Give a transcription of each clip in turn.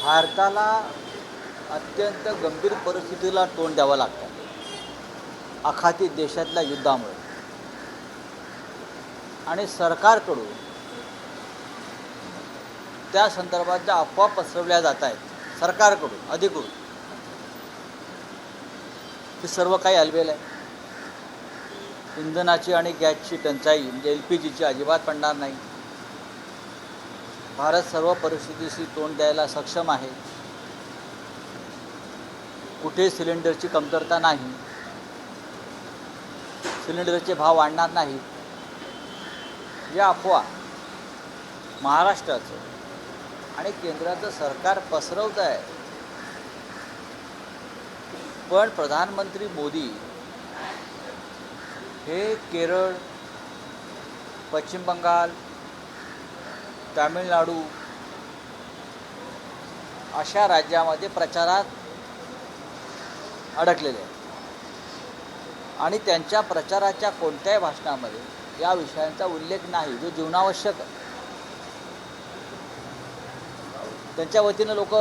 भारताला अत्यंत गंभीर परिस्थितीला तोंड द्यावं लागतं आखाती देशातल्या युद्धामुळे आणि सरकारकडून त्या संदर्भातल्या अफवा पसरवल्या जात आहेत सरकारकडून अधिकृत हे सर्व काही अलबेल आहे. इंधनाची आणि गॅसची टंचाई म्हणजे LPGची अजिबात पडणार नाही. भारत सर्व परिस्थितीशी तोंड द्यायला सक्षम आहे. कुठे सिलेंडरची कमतरता नाही. सिलेंडरचे भाव वाढणार नाहीत. या अफवा महाराष्ट्राचं आणि केंद्राचं सरकार पसरवत आहे. पण प्रधानमंत्री मोदी हे केरळ, पश्चिम बंगाल, तामिळनाडू अशा राज्यामध्ये प्रचारात अडकलेले आहेत आणि त्यांच्या प्रचाराच्या कोणत्याही भाषणामध्ये या विषयांचा उल्लेख नाही जो जीवनावश्यक आहे. त्यांच्या वतीनं लोक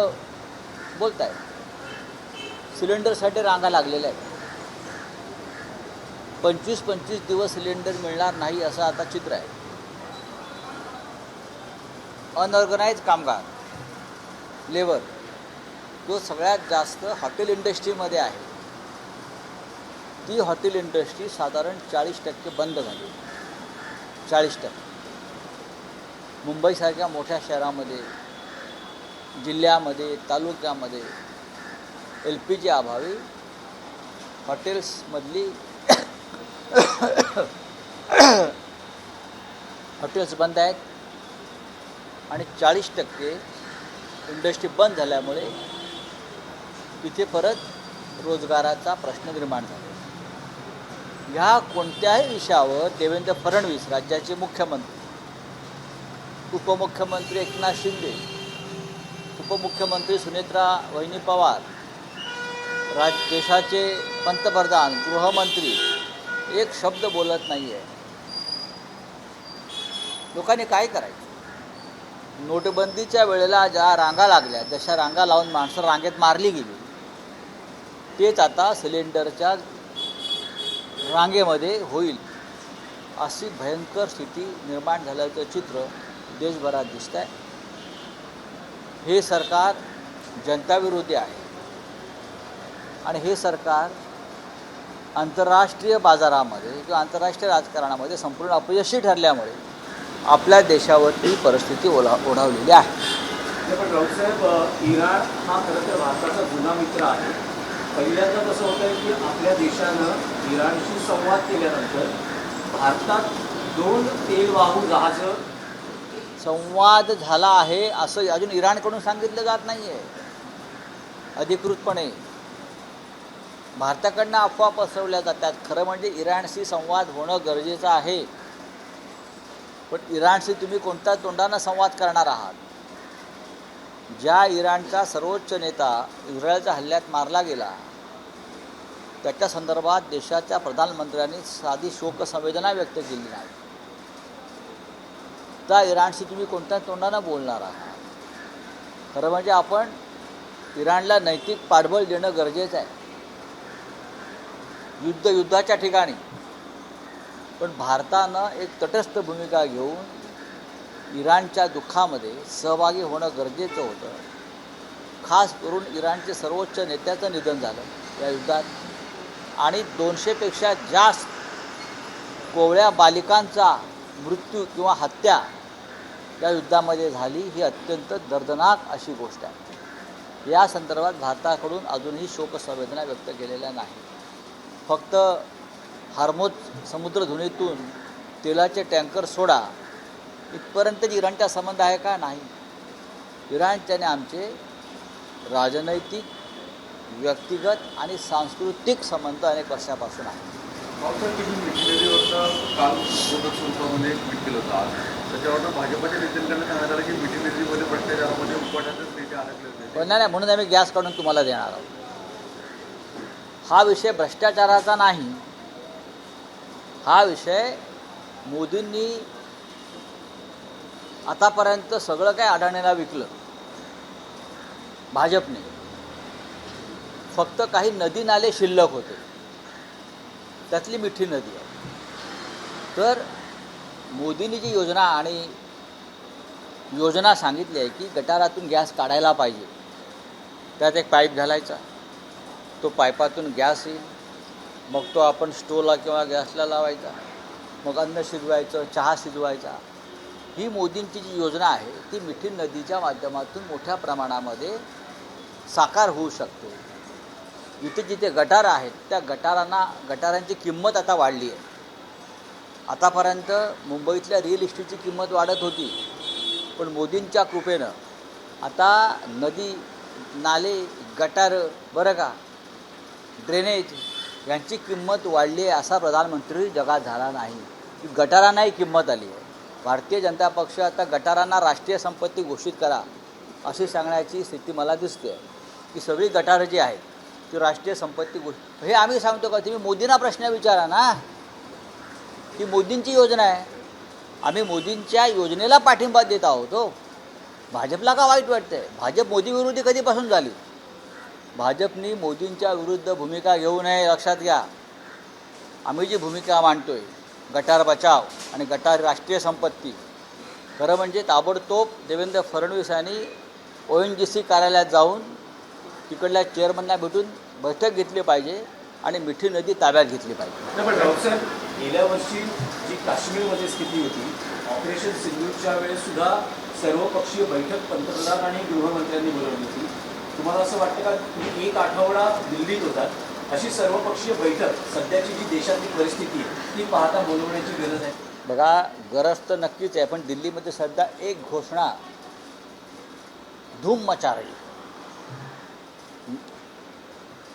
बोलत आहेत. सिलेंडरसाठी रांगा लागलेल्या आहेत. 25-25 दिवस सिलेंडर मिळणार नाही असं आता चित्र आहे. अनऑर्गनाइज कामगार लेबर तो सगळ्यात जास्त हॉटेल इंडस्ट्रीमध्ये आहे. ती हॉटेल इंडस्ट्री साधारण 40% बंद झाली. 40%. मुंबईसारख्या मोठ्या शहरामध्ये, जिल्ह्यामध्ये, तालुक्यामध्ये LPG अभावी हॉटेल्समधली हॉटेल्स बंद आहेत आणि 40% इंडस्ट्री बंद झाल्यामुळे तिथे परत रोजगाराचा प्रश्न निर्माण झाला. ह्या कोणत्याही विषयावर देवेंद्र फडणवीस राज्याचे मुख्यमंत्री, उपमुख्यमंत्री एकनाथ शिंदे, उपमुख्यमंत्री सुनेत्रा वहिनी पवार, देशाचे पंतप्रधान, गृहमंत्री एक शब्द बोलत नाही आहे. लोकांनी काय करायचं? नोटबंदीच्या वेळेला ज्या रांगा लागल्या, जशा रांगा लावून माणसं रांगेत मारली गेली, तेच आता सिलेंडरच्या रांगेमध्ये होईल अशी भयंकर स्थिती निर्माण झाल्याचं चित्र देशभरात दिसत आहे. हे सरकार जनताविरोधी आहे आणि हे सरकार आंतरराष्ट्रीय बाजारामध्ये किंवा आंतरराष्ट्रीय राजकारणामध्ये संपूर्ण अपयशी ठरल्यामुळे आपल्या देशावरती परिस्थिती ओढावलेली आहे. पण राऊतसाहेब, इराण हा खरं तर भारताचा जुना मित्र आहे. पहिल्यांदा कसं होतं की आपल्या देशानं इराणशी संवाद केल्यानंतर भारतात 2 तेलवाहू जहाजं संवाद झाला आहे असं अजून इराणकडून सांगितलं जात नाही आहे अधिकृतपणे. भारताकडनं अफवा पसरवल्या जातात. खरं म्हणजे इराणशी संवाद होणं गरजेचं आहे. पण इराणशी तुम्ही कोणत्या तोंडानं संवाद करणार आहात? ज्या इराणचा सर्वोच्च नेता इस्रायलच्या हल्ल्यात मारला गेला त्याच्या संदर्भात देशाच्या प्रधानमंत्र्यांनी साधी शोकसंवेदना व्यक्त केली नाही. त्या इराणशी तुम्ही कोणत्या तोंडानं बोलणार आहात? खरं म्हणजे आपण इराणला नैतिक पाठबळ देणं गरजेचं आहे युद्धाच्या ठिकाणी. पण भारतानं एक तटस्थ भूमिका घेऊन इराणच्या दुःखामध्ये सहभागी होणं गरजेचं होतं. खास करून इराणचे सर्वोच्च नेत्याचं निधन झालं या युद्धात आणि 200पेक्षा जास्त कोवळ्या बालिकांचा मृत्यू किंवा हत्या या युद्धामध्ये झाली. ही अत्यंत दर्दनाक अशी गोष्ट आहे. या संदर्भात भारताकडून अजूनही शोकसंवेदना व्यक्त केलेल्या नाही. फक्त हार्मोज समुद्रधुनीतून तेलाचे टँकर सोडा इथपर्यंत इराणचा संबंध आहे का? नाही. इराणच्याने आमचे राजनैतिक, व्यक्तिगत आणि सांस्कृतिक संबंध अनेक वर्षापासून आहेत. मिटिनरीवरनं काल बोधक संस्थामध्ये एक ट्विट केलं होतं. त्याच्यावरनं भाजपच्या नेत्यांकडनं सांगण्यात आलं की मिटिनरीमध्ये भ्रष्टाचारामध्ये उपाटाचेच नेते अडकले होते. पण नाही, म्हणून आम्ही गॅस काढून तुम्हाला देणार आहोत. हा विषय भ्रष्टाचाराचा नाही. हा विषय मोदींनी आतापर्यंत सगळं काय अडाणीला विकलं भाजपने फक्त काही नदी नाले शिल्लक होते, त्यातली मिठी नदी आहे. तर मोदींनी जी योजना सांगितली आहे की गटारातून गॅस काढायला पाहिजे, त्यात एक पाईप घालायचा, तो पाईपातून गॅस येईल, मग तो आपण स्टोवला किंवा गॅसला लावायचा, मग अन्न शिजवायचं, चहा शिजवायचा. ही मोदींची जी योजना आहे ती मिठी नदीच्या माध्यमातून मोठ्या प्रमाणामध्ये साकार होऊ शकते. जिथे जिथे गटार आहेत त्या गटारांची किंमत आता वाढली आहे. आतापर्यंत मुंबईतल्या रिअल इस्टेटची किंमत वाढत होती, पण मोदींच्या कृपेनं आता नदी नाले गटार बरं का ड्रेनेज यांची किंमत वाढली आहे असा प्रधानमंत्री जगात झाला नाही. गटारांनाही किंमत आली आहे. भारतीय जनता पक्ष आता गटारांना राष्ट्रीय संपत्ती घोषित करा अशी सांगण्याची स्थिती मला दिसते की सगळी गटारं जी आहेत ती राष्ट्रीय संपत्ती हे आम्ही सांगतो का? तुम्ही मोदींना प्रश्न विचारा ना. ही मोदींची योजना आहे, आम्ही मोदींच्या योजनेला पाठिंबा देत आहोत. हो, भाजपला का वाईट वाटतंय? भाजप मोदी विरोधी कधीपासून झाली? भाजपनी मोदींच्या विरुद्ध भूमिका घेऊ नये, लक्षात घ्या. आम्ही जी भूमिका मांडतोय गटार बचाव आणि गटार राष्ट्रीय संपत्ती, खरं म्हणजे ताबडतोब देवेंद्र फडणवीस यांनी ONGC कार्यालयात जाऊन तिकडल्या चेअरमनना भेटून बैठक घेतली पाहिजे आणि मिठी नदी ताब्यात घेतली पाहिजे. पण राऊतसाहेब, गेल्या वर्षी जी काश्मीरमध्ये स्थिती होती, ऑपरेशन सिंधूरच्या वेळेसुद्धा सर्वपक्षीय बैठक पंतप्रधान आणि गृहमंत्र्यांनी बोलवली होती. तुम्हाला असं वाटतं का तुम्ही एक आठवडा दिल्लीत होतात, अशी सर्वपक्षीय बैठक सध्याची जी देशातली परिस्थिती आहे ती पाहता बोलवण्याची गरज आहे? बघा, गरज तर नक्कीच आहे, पण दिल्लीमध्ये सध्या एक घोषणा धूम मचा रही,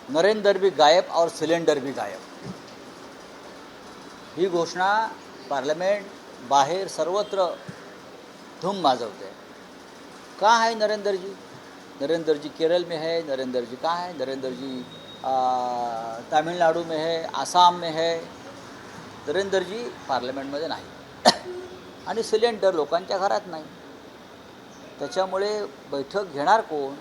नरेंद्र भी गायब और सिलेंडर भी गायब. ही घोषणा पार्लमेंट बाहेर सर्वत्र धूम माजवते. कहाँ है नरेंद्र जी? नरेंद्र जी केरल में है, नरेंद्र जी कहाँ है? नरेंद्र जी तमिळनाडू में है, आसाम में है. नरेंद्र जी पार्लमेंटमध्ये नाही आणि सिलेंडर लोकांच्या घरात नाही. त्याच्यामुळे बैठक घेणार कोण?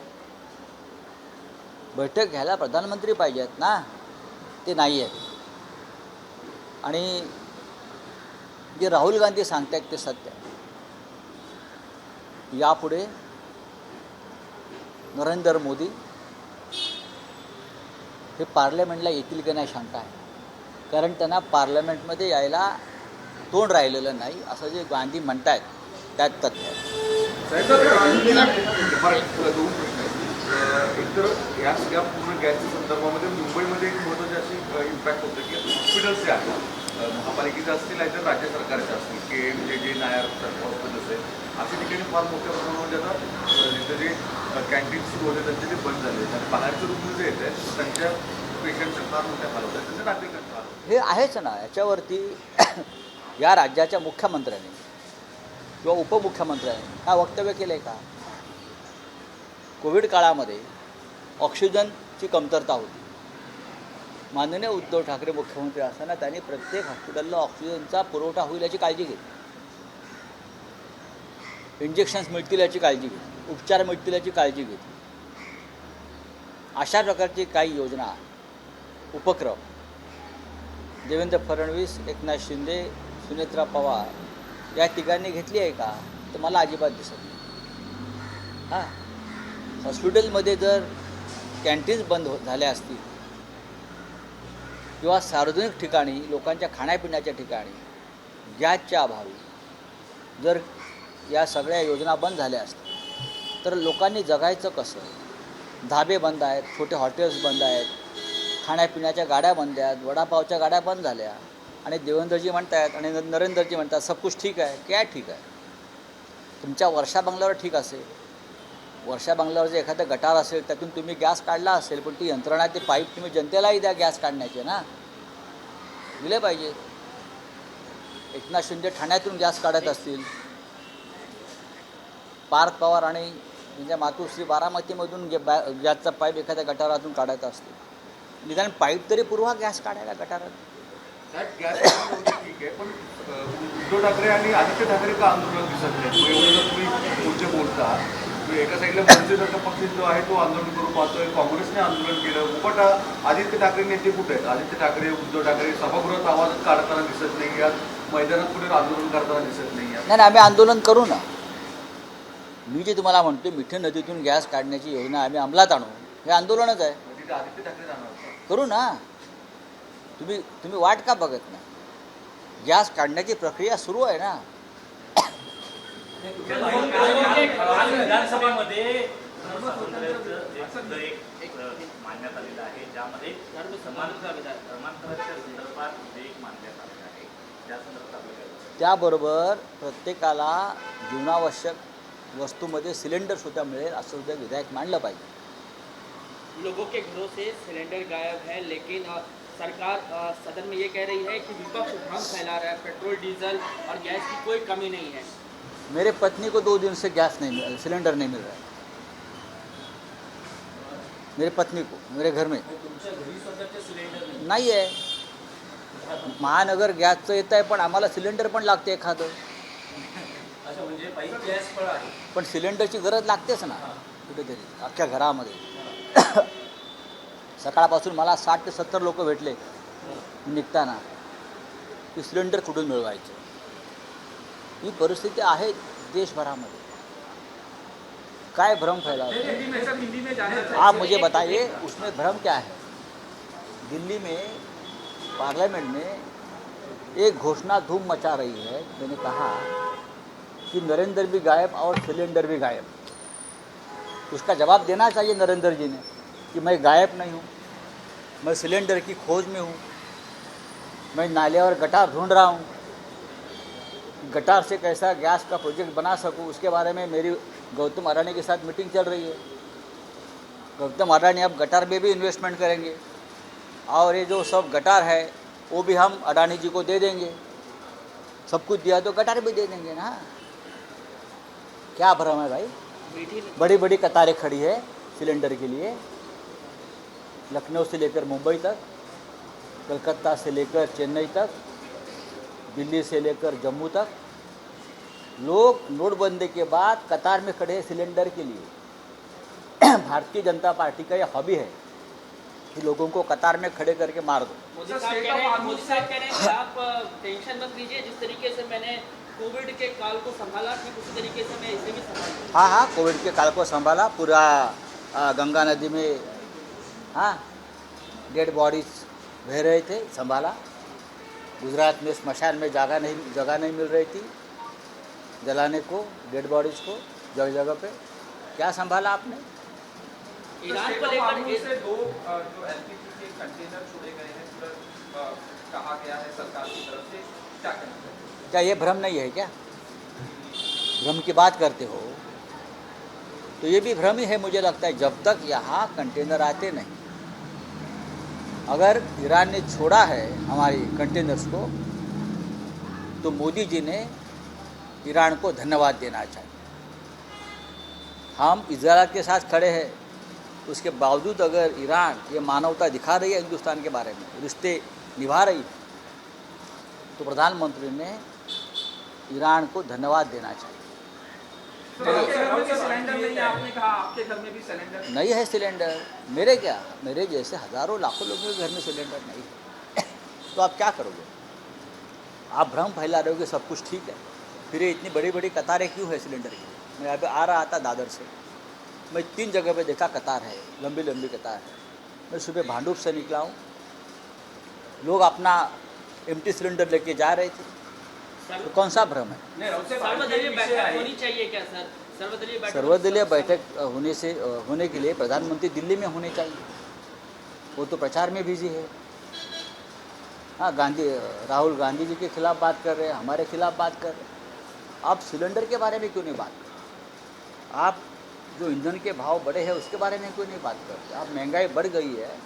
बैठक घ्यायला प्रधानमंत्री पाहिजेत ना, ते नाही आहेत. आणि जे राहुल गांधी सांगतायत ते सत्य आहे. यापुढे नरेंद्र मोदी हे पार्लमेंटला येतील की नाही शंका आहे, कारण त्यांना पार्लमेंटमध्ये यायला तोंड राहिलेलं नाही असं जे गांधी म्हणतायत त्यात तथ्य आहे. एकतर या सगळ्या पूर्ण गॅसच्या संदर्भामध्ये मुंबईमध्ये एक महत्त्वाची अशी इम्पॅक्ट होतं की हॉस्पिटल्स जे आहेत महापालिकेचे असतील नाहीतर राज्य सरकारचे असतील की म्हणजे जे नायर हॉस्पिटल्स आहेत अशा ठिकाणी फार मोठ्या प्रमाणामध्ये आता तिथे जे कॅन्टीन सुरू होते त्यांचे ते बंद झाले आणि बाहेरचे रुग्ण जे येत आहेत त्यांच्या पेशंटचे फार मोठ्या हाल होत आहेत, त्यांच्या नागरिकांचा हाल होत. हे आहेच ना. याच्यावरती या राज्याच्या मुख्यमंत्र्यांनी किंवा उपमुख्यमंत्र्यांनी काय वक्तव्य केलं आहे का? कोविड काळामध्ये ऑक्सिजनची कमतरता होती. माननीय उद्धव ठाकरे मुख्यमंत्री असताना त्यांनी प्रत्येक हॉस्पिटलला ऑक्सिजनचा पुरवठा होईल याची काळजी घेतली, इंजेक्शन्स मिळतील याची काळजी घेतली, उपचार मिळतील याची काळजी घेतली. अशा प्रकारची काही योजना उपक्रम देवेंद्र फडणवीस, एकनाथ शिंदे, सुनेत्रा पवार या तिघांनी घेतली आहे का? तर मला अजिबात दिसत नाही. हां, हॉस्पिटलमध्ये जर कॅन्टीन्स बंद झाल्या असतील किंवा सार्वजनिक ठिकाणी लोकांच्या खाण्यापिण्याच्या ठिकाणी गॅसच्या अभावी जर या सगळ्या योजना बंद झाल्या असतील तर लोकांनी जगायचं कसं? धाबे बंद आहेत, छोटे हॉटेल्स बंद आहेत, खाण्यापिण्याच्या गाड्या बंद आहेत, वडापावच्या गाड्या बंद झाल्या आणि देवेंद्रजी म्हणतायत आणि नरेंद्रजी म्हणतात सब कुछ ठीक आहे. काय ठीक आहे? तुमच्या वर्षा बंगल्यावर ठीक असेल, वर्षा बंगल्यावर जर एखादं गटार असेल त्यातून तुम्ही गॅस काढला असेल, पण ती यंत्रणा ते पाईप तुम्ही जनतेलाही द्या गॅस काढण्याचे ना, दिले पाहिजे. एकनाथ शिंदे ठाण्यातून गॅस काढत असतील, पार्थ पवार आणि म्हणजे मातोश्री बारामतीमधून गॅसचा पाईप एखाद्या गटारातून काढत असतील, निदान पाईप तरी पुरवा गॅस काढायला गटारात. गॅस ठीक आहे, पण उद्धव ठाकरे आणि आदित्य ठाकरे का आंदोलन दिसत नाही? एवढं जर तुम्ही बोलता म्हणजे एका साईडला मनसेसारखा पक्ष जो आहे तो आंदोलन करू पाहतोय, काँग्रेसने आंदोलन केलं. उपट आदित्य ठाकरे नेते कुठे आहेत? आदित्य ठाकरे, उद्धव ठाकरे सभागृहात आवाज काढताना दिसत नाही, यात मैदानात कुठे आंदोलन करताना दिसत नाही. नाही आम्ही आंदोलन करू ना. मी जे तुम्हाला म्हणतो मिठी नदीतून गॅस काढण्याची योजना आम्ही अंमलात आणू, हे आंदोलनच आहे. तिथे आदित्य ठाकरे जाणार होते. करू ना. तुम्ही वाट का बघत नाही? गॅस काढण्याची प्रक्रिया सुरू आहे ना. विधानसभेमध्ये एक मांडण्यात आलेलं आहे, ज्यामध्ये धर्मांतराच्या संदर्भात विधेयक मांडण्यात आलेलं आहे. त्या संदर्भात आपलं काय? त्याबरोबर प्रत्येकाला जीवनावश्यक वस्तूमध्ये सिलेंडर सुद्धा मिळेल असं सुद्धा विधेयक मांडलं पाहिजे. लोगों के घरों से सिलेंडर गायब है, लेकिन सरकार सदन में ये कह रही है कि विपक्ष भ्रम फैला रहा है, पेट्रोल डीजल और गैस की कोई कमी नहीं है. मेरे पत्नी को 2 दिन से सिलेंडर नहीं मिल रहा है. मेरे पत्नी को मेरे घर में तुमच्या घरी स्वतःचे सिलेंडर नाही. नाही आहे. महानगर गॅसचं येतं आहे, पण आम्हाला सिलेंडर पण लागते एखादं. अच्छा, म्हणजे पाईप गॅस पण आहे. पण सिलेंडरची गरज लागतेच ना कुठेतरी अख्ख्या घरामध्ये. सकाळपासून मला 60 ते 70 लोक भेटले निघताना की सिलेंडर कुठून मिळवायचं. ही परिस्थिती आहे देशभरामध्ये. काय भ्रम फैला है? आप मुझे बताइए उसमें भ्रम क्या है? दिल्ली में पार्लियामेंट में एक घोषणा धूम मचा रही है. मैंने कहा कि नरेंद्र भी गायब और सिलेंडर भी गायब. उसका जवाब देना चाहिए नरेंद्र जी ने कि मैं गायब नहीं हूँ, मैं सिलेंडर की खोज में हूँ, मैं नाले और गटार ढूंढ रहा हूँ. गटार से कैसा गैस का प्रोजेक्ट बना सकूँ उसके बारे में मेरी गौतम अडानी के साथ मीटिंग चल रही है. गौतम अडानी अब गटार में भी इन्वेस्टमेंट करेंगे और ये जो सब गटार है वो भी हम अडानी जी को दे देंगे. सब कुछ दिया तो गटार भी दे देंगे ना. क्या भ्रम है भाई? बड़ी बड़ी कतारें खड़ी है सिलेंडर के लिए, लखनऊ से लेकर मुंबई तक, कलकत्ता से लेकर चेन्नई तक, दिल्ली से लेकर जम्मू तक. लोग नोटबंदी के बाद कतार में खड़े हैं सिलेंडर के लिए. भारतीय जनता पार्टी का ये हॉबी है कि लोगों को कतार में खड़े करके मार दो. मोदी साहब कह रहे हैं कि आप टेंशन मत लीजिए, जिस तरीके से मैंने कोविड के काल को संभाला ठीक उसी तरीके से मैं इसे भी संभालूंगा. हाँ, कोविड के काल को संभाला. पूरा गंगा नदी में डेड बॉडीज बह रहे थे, संभाला. गुजरात में स्मशान में जगह नहीं मिल रही थी जलाने को डेड बॉडीज को जगह जगह पे. क्या संभाला आपने? ईरान को लेकर 2 जो एलपीजी के कंटेनर छोड़े गए हैं, कहा गया है सरकार की तरफ से, क्या कहना चाहिए? क्या ये भ्रम नहीं है? क्या भ्रम की बात करते हो तो ये भी भ्रम ही है मुझे लगता है. जब तक यहाँ कंटेनर आते नहीं, अगर ईरान ने छोड़ा है हमारी कंटेनर्स को तो मोदी जी ने ईरान को धन्यवाद देना चाहिए. हम इजराइल के साथ खड़े हैं, उसके बावजूद अगर ईरान ये मानवता दिखा रही है हिंदुस्तान के बारे में, रिश्ते निभा रही है, तो प्रधानमंत्री ने ईरान को धन्यवाद देना चाहिए. सिलेंडर नहीं है, आपने कहा आपके घर में भी सिलेंडर नहीं है सिलेंडर. मेरे जैसे हज़ारों लाखों लोगों के घर में सिलेंडर नहीं है. तो आप क्या करोगे? आप भ्रम फैला रहे हो कि सब कुछ ठीक है. फिर ये इतनी बड़ी बड़ी कतारें क्यों है सिलेंडर की? मैं अभी आ रहा था दादर से, मैं 3 जगह पे देखा कतार है, लंबी लंबी कतार है. मैं सुबह भांडुप से निकला हूँ, लोग अपना एम्प्टी सिलेंडर लेके जा रहे थे. तो कौन सा भ्रम है? सर्वदलीय बैठक होनी चाहिए क्या सर? सर्वदलीय बैठक होने के लिए प्रधानमंत्री दिल्ली में होने चाहिए. वो तो प्रचार में बिजी है. हाँ, राहुल गांधी जी के खिलाफ बात कर रहे हैं, हमारे खिलाफ बात कर रहे हैं. आप सिलेंडर के बारे में क्यों नहीं बात करते? आप जो ईंधन के भाव बढ़े हैं उसके बारे में क्यों नहीं बात करते? आप महंगाई बढ़ गई है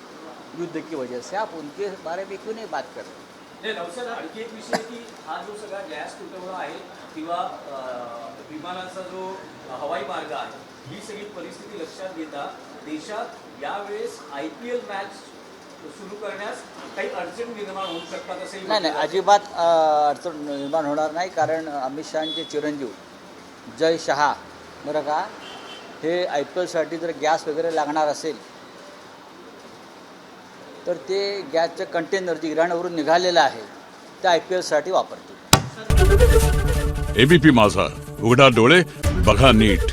युद्ध की वजह से, आप उनके बारे में क्यों नहीं बात कर रहे? नाही, रावसाहेब, आणखी एक विषय की हा जो सगळा गॅस तुटवडा आहे किंवा विमानाचा जो हवाई मार्ग आहे, ही सगळी परिस्थिती लक्षात घेता देशात यावेळेस IPL मॅच सुरू करण्यास काही अडचण निर्माण होऊ शकतात असंही नाही, अजिबात अडचण निर्माण होणार नाही. कारण अमित शहाचे चिरंजीव जय शहा बरं का, हे IPLसाठी जर गॅस वगैरे लागणार असेल तर ते गॅसचं कंटेनर जे इराणवरून निघालेलं आहे ते IPLसाठी वापरतील. ABP माझा, उघडा डोळे बघा नीट.